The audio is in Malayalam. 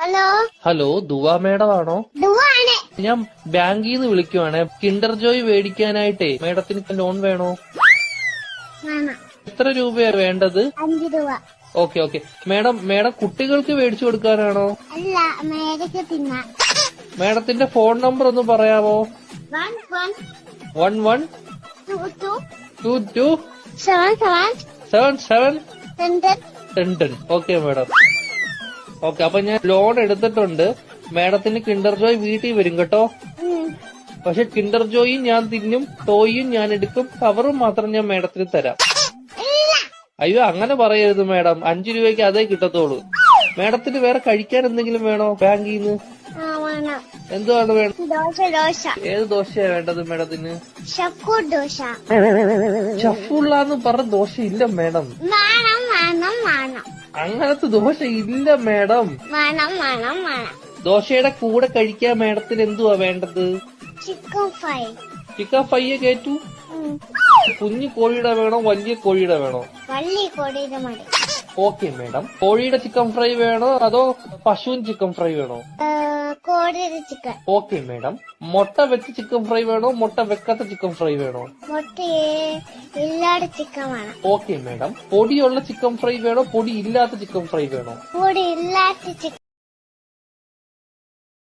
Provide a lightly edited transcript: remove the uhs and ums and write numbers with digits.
ഹലോ ഹലോ ദുവാ മേഡം ആണോ? ദുവാണ്. ഞാൻ ബാങ്കിൽ നിന്ന് വിളിക്കുവാണ്. കിൻഡർ ജോയ് മേടിക്കാനായിട്ടേ മേഡത്തിന് ലോൺ വേണോ? വേണം. എത്ര രൂപയാ വേണ്ടത്? 5 രൂപ. ഓക്കെ മേഡം കുട്ടികൾക്ക് മേടിച്ചു കൊടുക്കാനാണോ? അല്ല, മേടിച്ച് തിന്നാൻ. മേഡത്തിന്റെ ഫോൺ നമ്പർ ഒന്ന് പറയാമോ? 11 11 22 22 77 77 10. 10. Okay madam. ഓക്കെ, അപ്പൊ ഞാൻ ലോൺ എടുത്തിട്ടുണ്ട്. മേഡത്തിന് കിൻഡർ ജോയ് വീട്ടിൽ വരും കേട്ടോ. പക്ഷെ കിൻഡർ ജോയും ഞാൻ തിന്നും, ടോയും ഞാൻ എടുക്കും, കവറും മാത്രം ഞാൻ മേഡത്തിന് തരാം. അയ്യോ, അങ്ങനെ പറയരുത് മേഡം. 5 രൂപയ്ക്ക് അതേ കിട്ടത്തോളൂ. മേഡത്തിന് വേറെ കഴിക്കാൻ എന്തെങ്കിലും വേണോ ബാങ്കിൽ നിന്ന്? എന്തുവാണ് വേണം? ദോശ. ഏത് ദോശയാ വേണ്ടത് മേഡത്തിന്? ഷക്കൂർ ദോശ. ഷഫുള്ളാന്ന് പറഞ്ഞ ദോശ ഇല്ല മേഡം. വേണം. അങ്ങനത്തെ ദോശ ഇല്ല മേഡം. വേണം. ദോശയുടെ കൂടെ കഴിക്കാൻ മേഡത്തിന് എന്തുവാ വേണ്ടത്? Chicken fry. ചിക്കൻ ഫ്രൈയെ കേറ്റു. കുഞ്ഞു കോഴിയുടെ വേണോ വലിയ കോഴിയുടെ വേണോ? വള്ളി കൊടിയുടെ മതി. Okay madam. കോഴിയുടെ ചിക്കൻ ഫ്രൈ വേണോ അതോ പശുവിൻ ചിക്കൻ ഫ്രൈ വേണോ? കോടിയുടെ ചിക്കൻ. Okay madam. മുട്ട വെച്ച ചിക്കൻ ഫ്രൈ വേണോ മുട്ട വെക്കാത്ത ചിക്കൻ ഫ്രൈ വേണോ? മുട്ടയെ ഇല്ലാത്ത ചിക്കൻ വേണം. Okay madam. പൊടിയുള്ള ചിക്കൻ ഫ്രൈ വേണോ പൊടി ഇല്ലാത്ത ചിക്കൻ ഫ്രൈ വേണോ? പൊടി ഇല്ലാത്ത ചിക്കൻ.